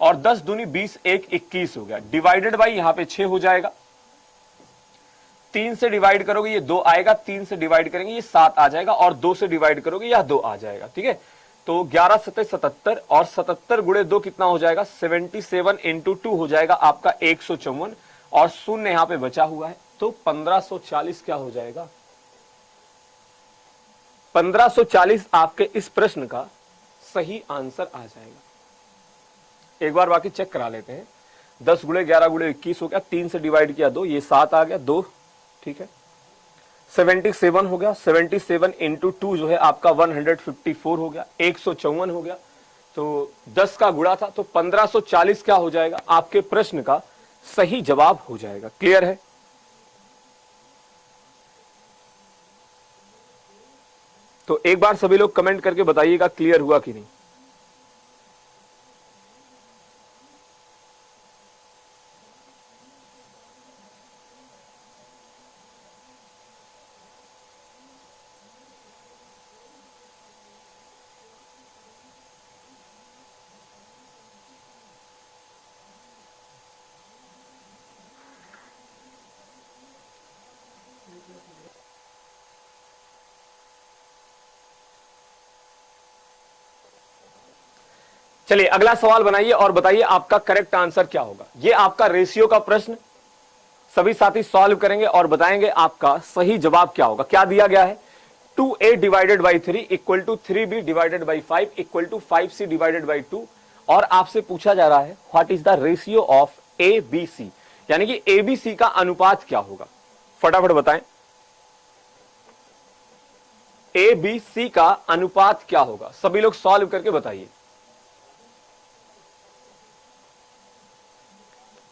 और 10 दूनी 20, 1 21 हो गया, डिवाइडेड बाई यहां पे 6 हो जाएगा। 3 से डिवाइड करोगे ये 2 आएगा, 3 से डिवाइड करेंगे ये 7 आ जाएगा, और 2 से डिवाइड करोगे यह 2 आ जाएगा। ठीक है, तो 11 सत्ते 77, और 77 गुड़े 2 कितना हो जाएगा, 77 इंटू 2 हो जाएगा आपका 154, और शून्य यहां पे बचा हुआ है, तो 1540 क्या हो जाएगा, 1540 आपके इस प्रश्न का सही आंसर आ जाएगा। एक बार बाकी चेक करा लेते हैं। 10 गुड़े 11 गुड़े 21 हो गया, 3 से डिवाइड किया 2, ये 7 आ गया, 2 ठीक है, 77 हो गया, 77 इंटू 2 जो है आपका 154 हो गया, 154 हो गया, तो 10 का गुणा था, तो 1540 क्या हो जाएगा, आपके प्रश्न का सही जवाब हो जाएगा। क्लियर है, तो एक बार सभी लोग कमेंट करके बताइएगा क्लियर हुआ कि नहीं। चलिए अगला सवाल बनाइए और बताइए आपका करेक्ट आंसर क्या होगा। ये आपका रेशियो का प्रश्न, सभी साथी सॉल्व करेंगे और बताएंगे आपका सही जवाब क्या होगा। क्या दिया गया है, 2a divided by 3 equal to 3b divided by 5 equal to 5c divided by 2, और आपसे पूछा जा रहा है what is the ratio of A B C, यानी कि ए बी सी का अनुपात क्या होगा। फटाफट बताएं, ए बी सी का अनुपात क्या होगा, सभी लोग सॉल्व करके बताइए।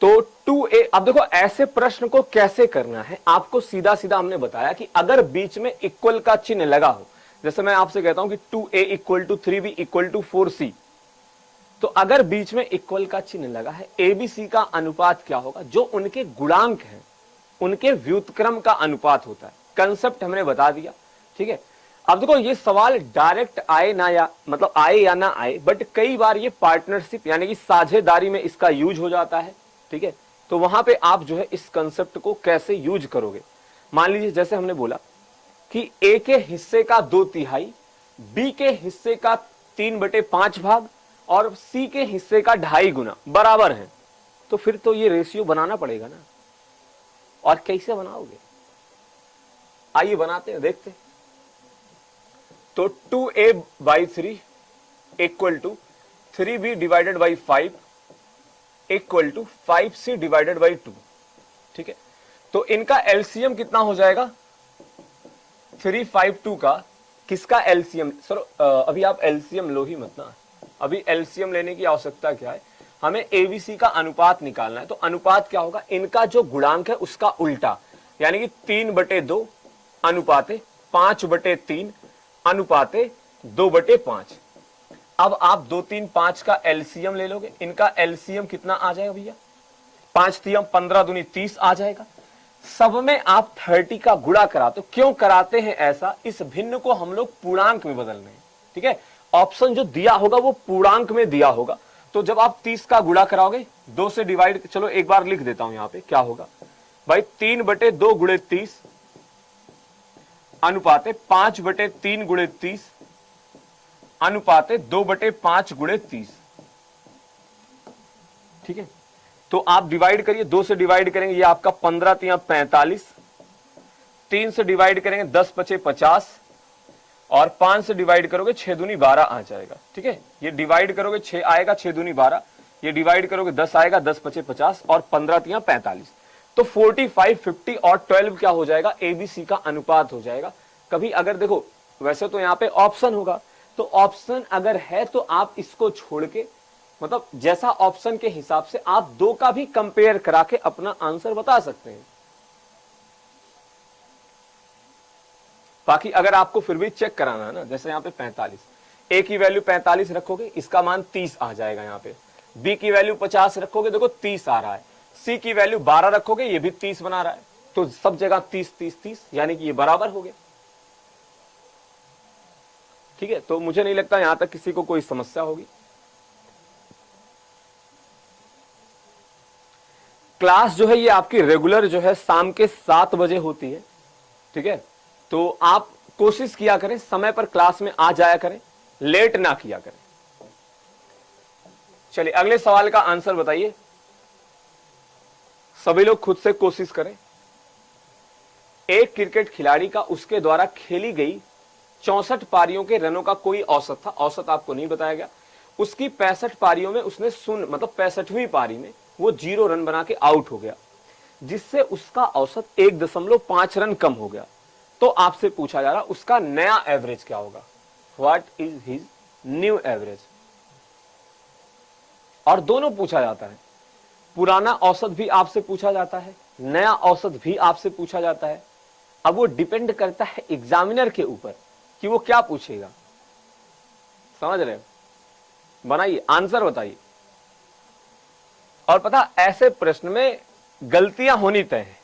तो 2a, अब देखो ऐसे प्रश्न को कैसे करना है, आपको सीधा सीधा हमने बताया कि अगर बीच में इक्वल का चिन्ह लगा हो, जैसे मैं आपसे कहता हूं कि 2a equal to 3b equal to 4c, तो अगर बीच में इक्वल का चिन्ह लगा है, abc का अनुपात क्या होगा, जो उनके गुणांक हैं उनके व्युत्क्रम का अनुपात होता है। कंसेप्ट हमने बता दिया, ठीक है। अब देखो ये सवाल डायरेक्ट आए ना या मतलब आए या ना आए, बट कई बार ये पार्टनरशिप यानी कि साझेदारी में इसका यूज हो जाता है, ठीक है। तो वहां पे आप जो है इस कंसेप्ट को कैसे यूज करोगे, मान लीजिए जैसे हमने बोला कि ए के हिस्से का 2/3, बी के हिस्से का 3/5 भाग और सी के हिस्से का 2.5 गुना बराबर है, तो फिर तो ये रेशियो बनाना पड़ेगा ना। और कैसे बनाओगे, आइए बनाते हैं, देखते हैं। तो 2a/3 equal to 3b divided by 5 equal to 5c divided by 2। ठीक है, तो इनका एलसीएम कितना हो जाएगा 352 का। किसका एलसीएम सर? अभी आप एलसीएम लो ही मत ना, अभी एलसीएम लेने की आवश्यकता क्या है, हमें एबीसी का अनुपात निकालना है। तो अनुपात क्या होगा, इनका जो गुणांक है उसका उल्टा, यानी कि 3/2 अनुपाते 5/3 अनुपाते 2/5। अब आप 2 3 5 का एलसीएम ले लोगे, इनका एलसीएम कितना आ जाएगा भैया, 5 3 15 दूनी 30 आ जाएगा। सब में आप 30 का गुणा कराते हो। क्यों कराते हैं ऐसा, इस भिन्न को हम लोग पूर्णांक में बदल रहे हैं। ठीक है, ऑप्शन जो दिया होगा वो पूर्णांक में दिया होगा, तो जब आप 30 का गुणा कराओगे 2 से डिवाइड, चलो एक बार लिख देता हूं यहां पे क्या होगा भाई, 3/2 गुणे 30 अनुपाते 5/3 गुणे 30 अनुपाते 2/5 गुणे 30। ठीक है, तो आप डिवाइड करिए, 2 से डिवाइड करेंगे ये आपका 15 3 45, 3 से डिवाइड करेंगे 10 5 50, और 5 से डिवाइड करोगे 6 दूनी 12 आ जाएगा। ठीक है, ये डिवाइड करोगे 6 आएगा, 6 दूनी 12, ये डिवाइड करोगे 10 आएगा, 10 5 50 और 15 3 45। तो 45 50 और 12 क्या हो जाएगा, एबीसी का अनुपात हो जाएगा। कभी अगर देखो, वैसे तो यहां पे ऑप्शन होगा, तो ऑप्शन अगर है तो आप इसको छोड़ के, मतलब जैसा ऑप्शन के हिसाब से आप दो का भी कंपेयर करा के अपना आंसर बता सकते हैं। बाकी अगर आपको फिर भी चेक कराना है ना, जैसे यहां पे 45, ए की वैल्यू 45 रखोगे, इसका मान 30 आ जाएगा। यहां पे बी की वैल्यू 50 रखोगे, देखो 30 आ रहा है। सी की वैल्यू 12 रखोगे, ये भी 30 बना रहा है। तो सब जगह 30 30 30, यानी कि ये बराबर हो गया। ठीक है, तो मुझे नहीं लगता यहां तक किसी को कोई समस्या होगी। क्लास जो है ये आपकी रेगुलर जो है शाम के 7 बजे होती है। ठीक है, तो आप कोशिश किया करें समय पर क्लास में आ जाया करें, लेट ना किया करें। चलिए अगले सवाल का आंसर बताइए, सभी लोग खुद से कोशिश करें। एक क्रिकेट खिलाड़ी का उसके द्वारा खेली गई 64 पारियों के रनों का कोई औसत था, औसत आपको नहीं बताया गया। उसकी 65 पारियों में उसने मतलब 65वीं पारी में वो 0 रन बना के आउट हो गया, जिससे उसका औसत 1.5 रन कम हो गया। तो आपसे पूछा जा रहा उसका नया एवरेज क्या होगा, what is his new average. और दोनों पूछा जाता है, पुराना औसत भी आपसे पूछा जाता है, नया औसत भी आपसे पूछा जाता है। अब वो डिपेंड करता है एग्जामिनर के ऊपर कि वो क्या पूछेगा। समझ रहे हो, बनाइए आंसर बताइए। और पता ऐसे प्रश्न में गलतियां होनी तय है।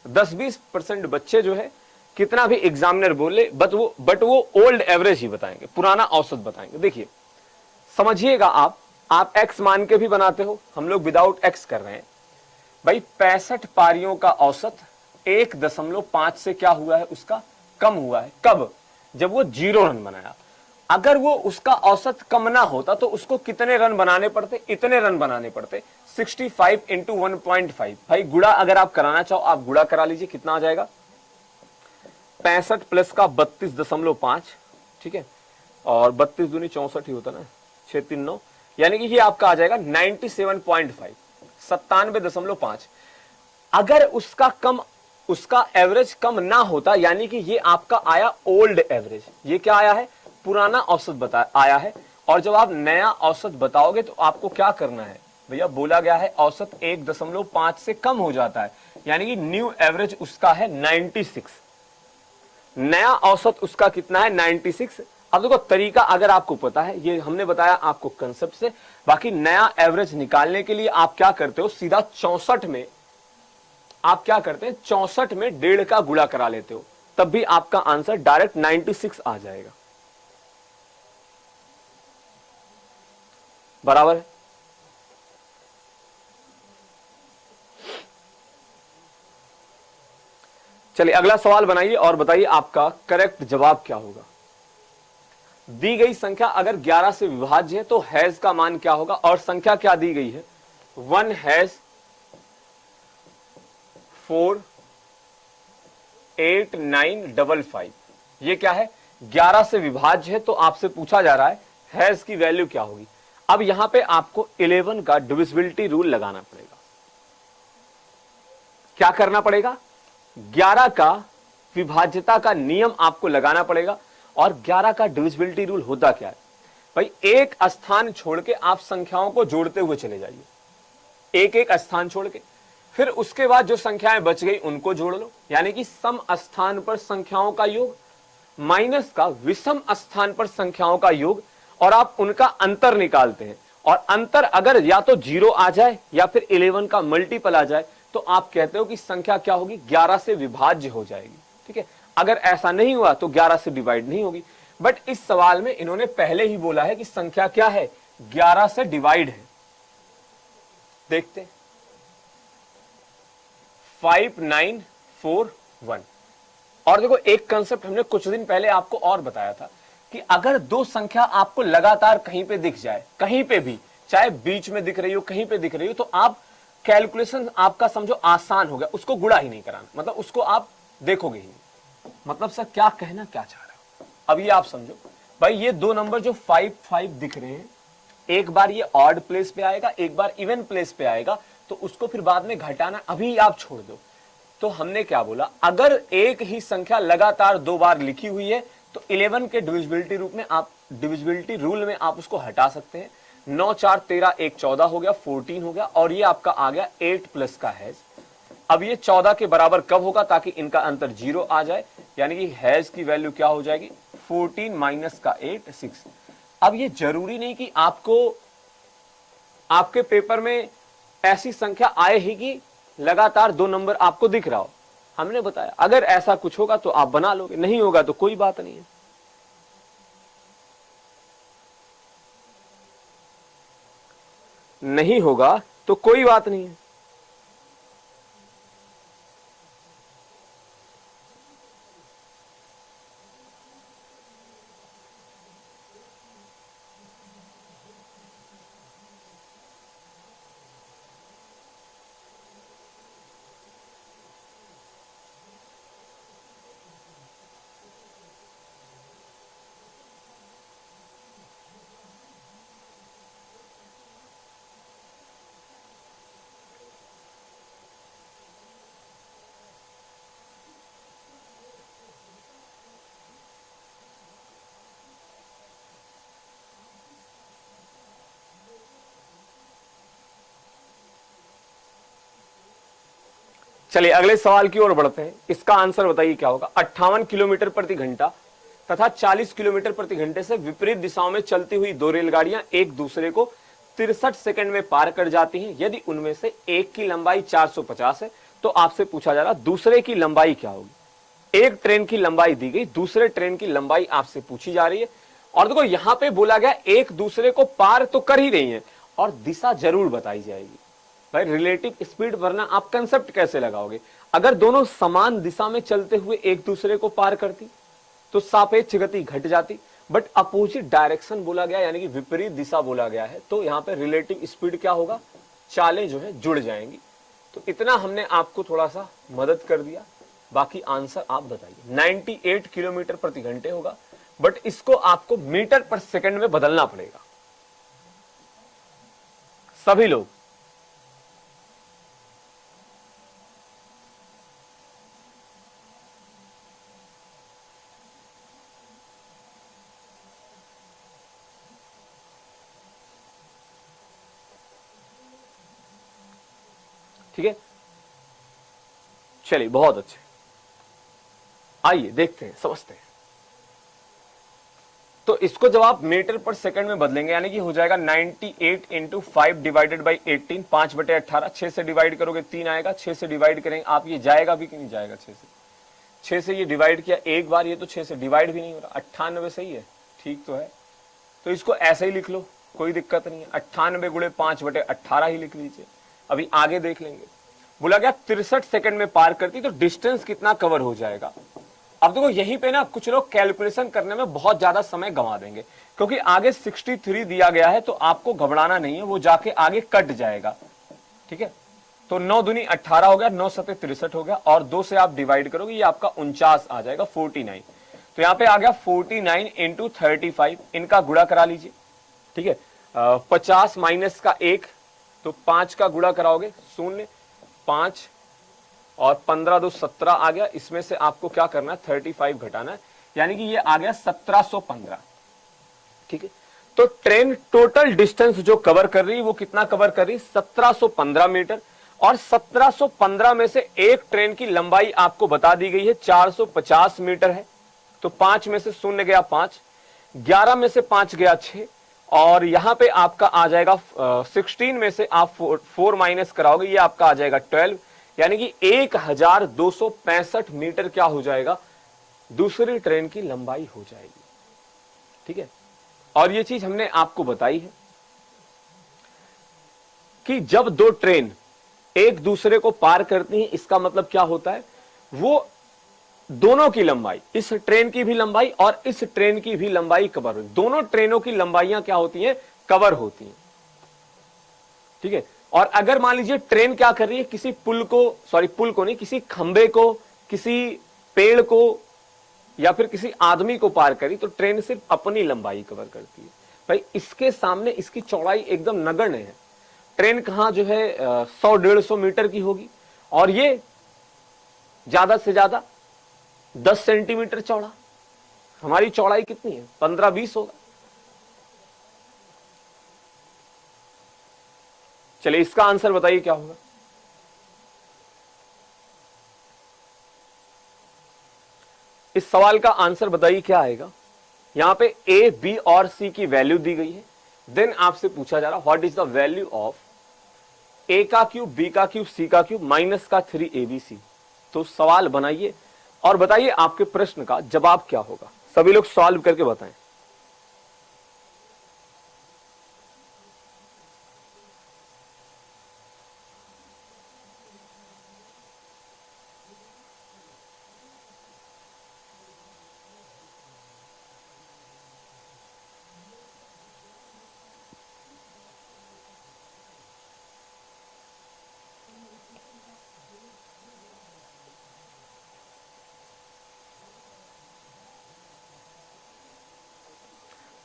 10-20% बच्चे जो है कितना भी एग्जामिनर बोले बट वो ओल्ड एवरेज ही बताएंगे, पुराना औसत बताएंगे। देखिए समझिएगा, आप एक्स मान के भी बनाते हो, हम लोग विदाउट एक्स कर रहे हैं भाई। 65 पारियों का औसत 1.5 से क्या हुआ है, उसका कम हुआ है। कब? जब वो 0 रन बनाया। अगर वो उसका औसत कम ना होता तो उसको कितने रन बनाने पड़ते, इतने रन बनाने पड़ते, 65 इंटू 1.5। भाई गुड़ा अगर आप कराना चाहो आप गुड़ा करा लीजिए, कितना आ जाएगा, 65 प्लस का 32.5। ठीक है, और 32 दूनी 64 ही होता ना, 6 3 9, यानी कि ये आपका आ जाएगा 97.5, 97.5। अगर उसका एवरेज कम ना होता, यानी कि ये आपका आया ओल्ड एवरेज, ये क्या आया है, पुराना औसत आया है। और जब आप नया औसत बताओगे तो आपको क्या करना है भैया, बोला गया है औसत 1.5 से कम हो जाता है, यानी कि न्यू एवरेज उसका है 96, नया औसत उसका कितना है 96। अब देखो तरीका अगर आपको पता है, ये हमने बताया आपको कंसेप्ट से, बाकी नया एवरेज निकालने के लिए आप क्या करते हो, सीधा 64 में आप क्या करते हैं, 64 में 1.5 का गुणा करा लेते हो, तब भी आपका आंसर डायरेक्ट 96 आ जाएगा। बराबर है। चलिए अगला सवाल बनाइए और बताइए आपका करेक्ट जवाब क्या होगा। दी गई संख्या अगर 11 से विभाज्य है तो हैज का मान क्या होगा, और संख्या क्या दी गई है, 1 हैज 4 8 9 5 5। ये क्या है, 11 से विभाज्य है, तो आपसे पूछा जा रहा है हैज की वैल्यू क्या होगी। अब यहां पे आपको 11 का डिविजिबिलिटी रूल लगाना पड़ेगा। क्या करना पड़ेगा? 11 का विभाज्यता का नियम आपको लगाना पड़ेगा। और 11 का डिविजिबिलिटी रूल होता क्या है भाई? एक स्थान छोड़ के आप संख्याओं को जोड़ते हुए चले जाइए, एक एक स्थान छोड़ के, फिर उसके बाद जो संख्याएं बच गई उनको जोड़ लो, यानी कि सम स्थान पर संख्याओं का योग माइनस का विषम स्थान पर संख्याओं का योग, और आप उनका अंतर निकालते हैं। और अंतर अगर या तो 0 आ जाए या फिर 11 का मल्टीपल आ जाए तो आप कहते हो कि संख्या क्या होगी? 11 से विभाज्य हो जाएगी। ठीक है, अगर ऐसा नहीं हुआ तो 11 से डिवाइड नहीं होगी। बट इस सवाल में इन्होंने पहले ही बोला है कि संख्या क्या है? 11 से डिवाइड है। देखते हैं, 5941। और देखो, एक कंसेप्ट हमने कुछ दिन पहले आपको और बताया था कि अगर दो संख्या आपको लगातार कहीं पे दिख जाए, कहीं पे भी, चाहे बीच में दिख रही हो, कहीं पे दिख रही हो, तो आप कैलकुलेशन आपका समझो आसान हो गया, उसको गुणा ही नहीं कराना, मतलब उसको आप देखोगे ही नहीं। मतलब सर क्या कहना क्या चाह रहे हो? अब ये आप समझो भाई, ये दो नंबर जो 5 5 दिख रहे हैं, एक बार ये ऑड प्लेस पे आएगा, एक बार इवन प्लेस पे आएगा, तो उसको फिर बाद में घटाना अभी आप छोड़ दो। तो हमने क्या बोला, अगर एक ही संख्या लगातार 2 बार लिखी हुई है तो 11 के डिविजिबिलिटी रूप में आप, डिविजिबिलिटी रूल में आप उसको हटा सकते हैं। 9 4 13 1 14 हो गया, 14 हो गया, और ये आपका आ गया 8 प्लस का हैज। अब ये 14 के बराबर कब होगा? ताकि इनका अंतर 0 आ जाए, यानी कि हैज की वैल्यू क्या हो जाएगी? 14 माइनस का 8 6। अब ये जरूरी नहीं कि आपको आपके पेपर में ऐसी संख्या आए ही कि लगातार 2 नंबर आपको दिख रहा हो। हमने बताया अगर ऐसा कुछ होगा तो आप बना लोगे, नहीं होगा तो कोई बात नहीं है। नहीं होगा तो कोई बात नहीं है। चलिए अगले सवाल की ओर बढ़ते हैं। इसका आंसर बताइए क्या होगा? 58 किलोमीटर प्रति घंटा तथा 40 किलोमीटर प्रति घंटे से विपरीत दिशाओं में चलती हुई दो रेलगाड़ियां एक दूसरे को 63 सेकंड में पार कर जाती हैं। यदि उनमें से एक की लंबाई 450 है तो आपसे पूछा जा रहा दूसरे की लंबाई क्या होगी। एक ट्रेन की लंबाई दी गई, दूसरे ट्रेन की लंबाई आपसे पूछी जा रही है। और देखो यहां पे बोला गया एक दूसरे को पार तो कर ही रही है और दिशा जरूर बताई जाएगी। भाई रिलेटिव स्पीड वरना आप कंसेप्ट कैसे लगाओगे? अगर दोनों समान दिशा में चलते हुए एक दूसरे को पार करती तो सापेक्ष गति घट जाती, बट अपोजिट डायरेक्शन बोला गया यानी कि विपरीत दिशा बोला गया है, तो यहां पे रिलेटिव स्पीड क्या होगा? चालें जो है जुड़ जाएंगी। तो इतना हमने आपको थोड़ा सा मदद कर दिया, बाकी आंसर आप बताइए। 98 किलोमीटर प्रति घंटे होगा, बट इसको आपको मीटर पर सेकंड में बदलना पड़ेगा। सभी लोग ठीक है। चलिए बहुत अच्छे, आइए देखते हैं, समझते हैं। तो इसको जब आप मीटर पर सेकंड में बदलेंगे यानी कि हो जाएगा 98 इंटू 5 डिवाइडेड बाई 18, 5/18। 6 से डिवाइड करोगे 3 आएगा, 6 से डिवाइड करेंगे आप, ये जाएगा भी कि नहीं जाएगा? 6 से ये डिवाइड किया एक बार, ये तो 6 से डिवाइड भी नहीं हो रहा। 98 सही है, ठीक तो है। तो इसको ऐसे ही लिख लो, कोई दिक्कत नहीं है। 98 गुणे 5/18 ही लिख लीजिए। अभी आगे देख लेंगे। बोला गया 63 सेकंड में पार करती, तो डिस्टेंस कितना कवर हो जाएगा? अब देखो यहीं पे ना कुछ लोग कैलकुलेशन करने में बहुत ज्यादा समय गंवा देंगे, क्योंकि आगे 63 दिया गया है, तो आपको घबराना नहीं है, वो जाके आगे कट जाएगा। ठीक है, तो 9 दूनी 18 हो गया, 9 सते 63 हो गया, और 2 से आप डिवाइड करोगे ये आपका 49 आ जाएगा, 49। तो यहाँ पे आ गया 49 इंटू 35, इनका गुणा करा लीजिए। ठीक है, 50 माइनस का 1, तो 5 का गुणा कराओगे 0, 5 और 15 दो 17 आ गया। इसमें से आपको क्या करना है 35 घटाना है, यानी कि ये आ गया 1715। ठीक है, तो ट्रेन टोटल डिस्टेंस जो कवर कर रही है वो कितना कवर कर रही है 1715 मीटर। और 1715 में से एक ट्रेन की लंबाई आपको बता दी गई है 450 मीटर है। तो 5 में से 0 गया 5, 11 में से 5 गया 6, और यहां पे आपका आ जाएगा 16 में से आप 4 माइनस कराओगे, ये आपका आ जाएगा 12, यानी कि 1265 मीटर क्या हो जाएगा दूसरी ट्रेन की लंबाई हो जाएगी। ठीक है, और ये चीज हमने आपको बताई है कि जब दो ट्रेन एक दूसरे को पार करती हैं, इसका मतलब क्या होता है, वो दोनों की लंबाई, इस ट्रेन की भी लंबाई और इस ट्रेन की भी लंबाई कवर हो, दोनों ट्रेनों की लंबाइयां क्या होती हैं कवर होती हैं। ठीक है, और अगर मान लीजिए ट्रेन क्या कर रही है किसी पुल को नहीं, किसी खंबे को, किसी पेड़ को या फिर किसी आदमी को पार करी, तो ट्रेन सिर्फ अपनी लंबाई कवर करती है। भाई इसके सामने इसकी चौड़ाई एकदम नगण्य है। ट्रेन कहां जो है 100-150 मीटर की होगी, और ये ज्यादा से ज्यादा 10 सेंटीमीटर चौड़ा। हमारी चौड़ाई कितनी है 15-20 होगा। चलिए इसका आंसर बताइए क्या होगा। इस सवाल का आंसर बताइए क्या आएगा। यहां पे ए, बी और सी की वैल्यू दी गई है। देन आपसे पूछा जा रहा what is the value of a का क्यूब, बी का क्यूब, सी का क्यूब माइनस का 3abc। तो सवाल बनाइए और बताइए आपके प्रश्न का जवाब क्या होगा। सभी लोग सॉल्व करके बताएं।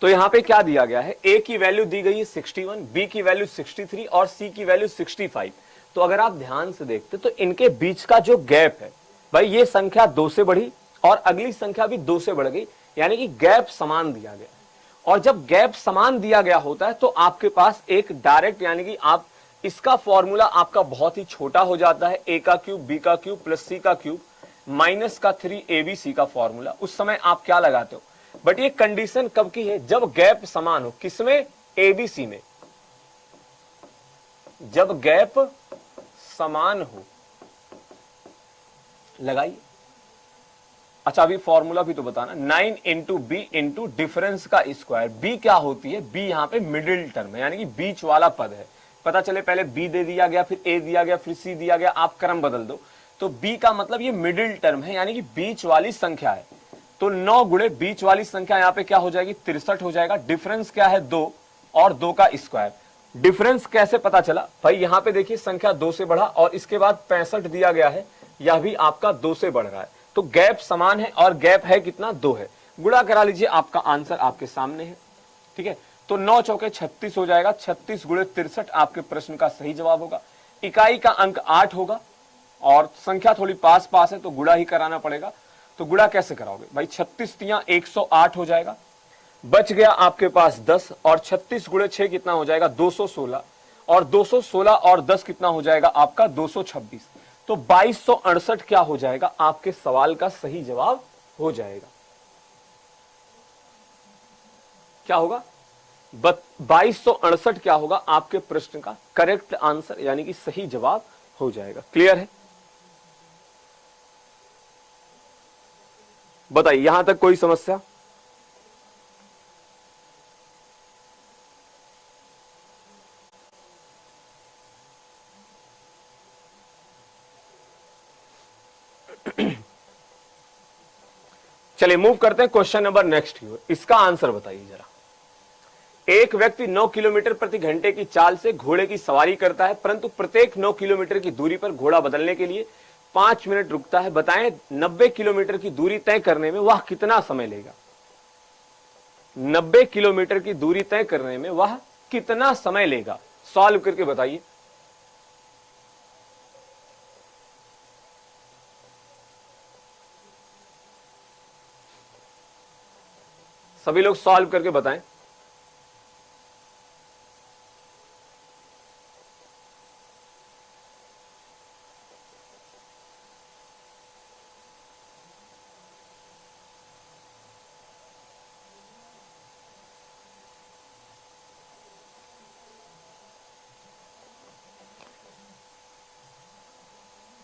तो यहां पे क्या दिया गया है, ए की वैल्यू दी गई है 61, बी की वैल्यू 63 और सी की वैल्यू 65। तो अगर आप ध्यान से देखते तो इनके बीच का जो गैप है, भाई ये संख्या 2 से बढ़ी और अगली संख्या भी 2 से बढ़ गई, यानी कि गैप समान दिया गया। और जब गैप समान दिया गया होता है तो आपके पास एक डायरेक्ट, यानी कि आप इसका फॉर्मूला आपका बहुत ही छोटा हो जाता है, ए का क्यूब, बी का क्यूब प्लस सी का क्यूब माइनस का 3abc का फॉर्मूला। उस समय आप क्या लगाते हो, बट ये कंडीशन कब की है, जब गैप समान हो। किसमें, एबीसी में। जब गैप समान हो लगाइए। अच्छा अभी फॉर्मूला भी तो बताना, 9 इंटू बी इंटू डिफरेंस का स्क्वायर। बी क्या होती है, बी यहां पे मिडिल टर्म है, यानी कि बीच वाला पद है। पता चले पहले बी दे दिया गया, फिर ए दिया गया, फिर सी दिया गया, आप क्रम बदल दो। तो बी का मतलब ये मिडिल टर्म है, यानी कि बीच वाली संख्या है। तो 9 गुणे बीच वाली संख्या यहां पे क्या हो जाएगी 63 हो जाएगा। डिफरेंस क्या है 2 और 2 का स्क्वायर। डिफरेंस कैसे पता चला, भाई यहां पे देखिए संख्या 2 से बढ़ा और इसके बाद 65 दिया गया है, यह भी आपका 2 से बढ़ रहा है। तो गैप समान है और गैप है कितना 2 है। गुणा करा लीजिए, आपका आंसर आपके सामने है। ठीक है, तो 9 चौके 36 हो जाएगा। 36 गुणे 63 आपके प्रश्न का सही जवाब होगा। इकाई का अंक 8 होगा और संख्या थोड़ी पास पास है तो गुणा ही कराना पड़ेगा। तो गुणा कैसे कराओगे भाई, 36 तियां 108 हो जाएगा, बच गया आपके पास 10 और 36 गुणे 6 कितना हो जाएगा 216 और 216 और 10 कितना हो जाएगा आपका 226। तो 2268 क्या हो जाएगा आपके सवाल का सही जवाब हो जाएगा। क्या होगा 2268 क्या होगा आपके प्रश्न का करेक्ट आंसर, यानी कि सही जवाब हो जाएगा। क्लियर है, बताइए यहां तक कोई समस्या। चलिए मूव करते हैं क्वेश्चन नंबर नेक्स्ट की ओर। इसका आंसर बताइए जरा। एक व्यक्ति 9 किलोमीटर प्रति घंटे की चाल से घोड़े की सवारी करता है, परंतु प्रत्येक 9 किलोमीटर की दूरी पर घोड़ा बदलने के लिए 5 मिनट रुकता है। बताएं 90 किलोमीटर की दूरी तय करने में वह कितना समय लेगा। 90 किलोमीटर की दूरी तय करने में वह कितना समय लेगा? सॉल्व करके बताइए। सभी लोग सॉल्व करके बताएं।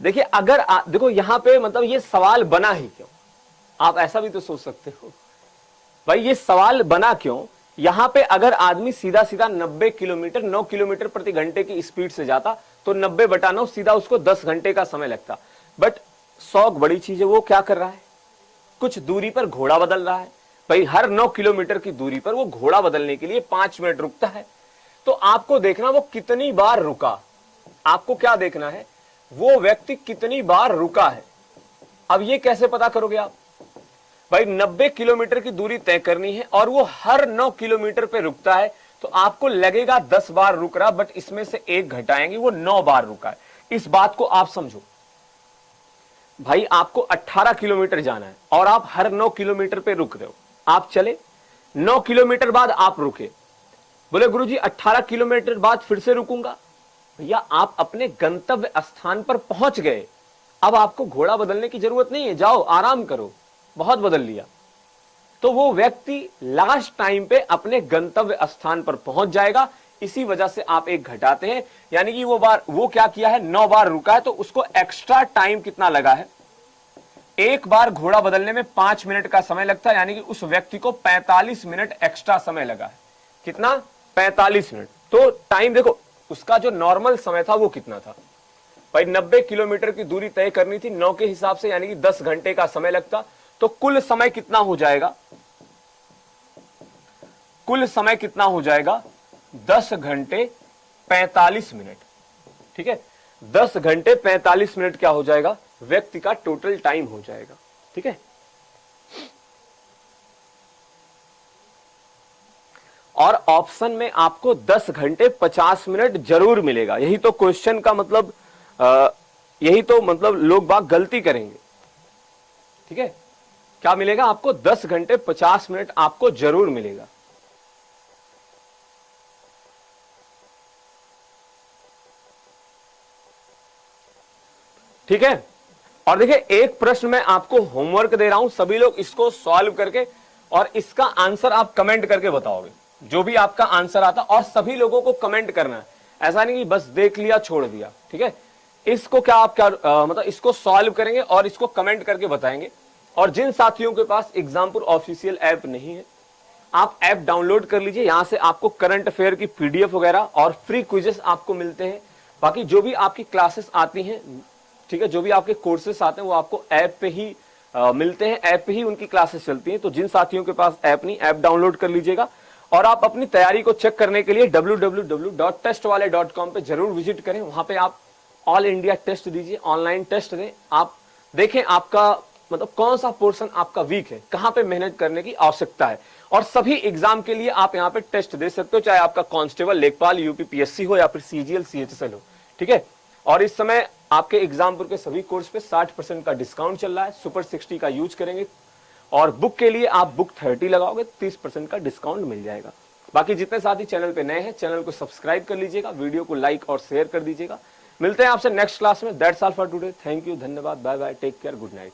देखिए अगर देखो यहां पे मतलब ये सवाल बना ही क्यों, आप ऐसा भी तो सोच सकते हो भाई ये सवाल बना क्यों। यहां पे अगर आदमी सीधा सीधा 90 किलोमीटर 9 किलोमीटर प्रति घंटे की स्पीड से जाता तो 90/9 सीधा उसको 10 घंटे का समय लगता। बट शौक बड़ी चीज है, वो क्या कर रहा है, कुछ दूरी पर घोड़ा बदल रहा है। भाई हर 9 किलोमीटर की दूरी पर वो घोड़ा बदलने के लिए 5 मिनट रुकता है। तो आपको देखना वो कितनी बार रुका, आपको क्या देखना है, वो व्यक्ति कितनी बार रुका है। अब ये कैसे पता करोगे आप? भाई 90 किलोमीटर की दूरी तय करनी है और वो हर 9 किलोमीटर पे रुकता है, तो आपको लगेगा 10 बार रुक रहा, बट इसमें से एक घटाएंगे, वो 9 बार रुका है। इस बात को आप समझो। भाई आपको 18 किलोमीटर जाना है और आप हर 9 किलोमीटर पे रुक रहे हो। आप चले 9 किलोमीटर बाद आप रुके, बोले गुरुजी 18 किलोमीटर बाद फिर से रुकूंगा। भैया आप अपने गंतव्य स्थान पर पहुंच गए, अब आपको घोड़ा बदलने की जरूरत नहीं है, जाओ आराम करो, बहुत बदल लिया। तो वो व्यक्ति लास्ट टाइम पे अपने गंतव्य स्थान पर पहुंच जाएगा। इसी वजह से आप एक घटाते हैं, यानी कि वो क्या किया है, 9 बार रुका है, तो उसको एक्स्ट्रा टाइम कितना लगा है, एक बार घोड़ा बदलने में 5 मिनट का समय लगता है, यानी कि उस व्यक्ति को 45 मिनट एक्स्ट्रा समय लगा है। कितना? 45 मिनट। तो टाइम देखो, उसका जो नॉर्मल समय था वो कितना था भाई, 90 किलोमीटर की दूरी तय करनी थी 9 के हिसाब से, यानी कि 10 घंटे का समय लगता। तो कुल समय कितना हो जाएगा, कुल समय कितना हो जाएगा, 10 घंटे 45 मिनट। ठीक है, 10 घंटे 45 मिनट क्या हो जाएगा, व्यक्ति का टोटल टाइम हो जाएगा। ठीक है, और ऑप्शन में आपको 10 घंटे 50 मिनट जरूर मिलेगा। यही तो क्वेश्चन का मतलब, यही तो मतलब लोग बाग गलती करेंगे। ठीक है, क्या मिलेगा आपको, 10 घंटे 50 मिनट आपको जरूर मिलेगा। ठीक है, और देखिए एक प्रश्न मैं आपको होमवर्क दे रहा हूं, सभी लोग इसको सॉल्व करके और इसका आंसर आप कमेंट करके बताओगे, जो भी आपका आंसर आता, और सभी लोगों को कमेंट करना है, ऐसा नहीं कि बस देख लिया छोड़ दिया। ठीक है, इसको क्या आप क्या मतलब इसको सॉल्व करेंगे और इसको कमेंट करके बताएंगे। और जिन साथियों के पास एग्जामपुर ऑफिशियल ऐप नहीं है, आप ऐप डाउनलोड कर लीजिए, यहां से आपको करंट अफेयर की पीडीएफ वगैरह और फ्री क्विजेस आपको मिलते हैं। बाकी जो भी आपकी क्लासेस आती हैं, ठीक है, जो भी आपके कोर्सेस आते हैं वो आपको ऐप पे ही मिलते हैं, ऐप पे ही उनकी क्लासेस चलती हैं। तो जिन साथियों के पास ऐप नहीं, ऐप डाउनलोड कर लीजिएगा। और आप अपनी तैयारी को चेक करने के लिए www.testwale.com पे जरूर विजिट करें। वहां पे आप ऑल इंडिया टेस्ट दीजिए, ऑनलाइन टेस्ट दें, आप देखें आपका मतलब कौन सा पोर्शन आपका वीक है, कहां पे मेहनत करने की आवश्यकता है। और सभी एग्जाम के लिए आप यहां पे टेस्ट दे सकते हो, चाहे आपका कांस्टेबल, लेखपाल, यूपीपीएससी हो या फिर सीजीएल सीएचएसएल हो। ठीक है, और इस समय आपके एग्जामपुर के सभी कोर्स पे 60% का डिस्काउंट चल रहा है, सुपर 60 का यूज करेंगे, और बुक के लिए आप बुक 30 लगाओगे 30% का डिस्काउंट मिल जाएगा। बाकी जितने साथी चैनल पे नए हैं, चैनल को सब्सक्राइब कर लीजिएगा, वीडियो को लाइक और शेयर कर दीजिएगा। मिलते हैं आपसे नेक्स्ट क्लास में। That's all for today, thank you, धन्यवाद, bye bye, take care, good night.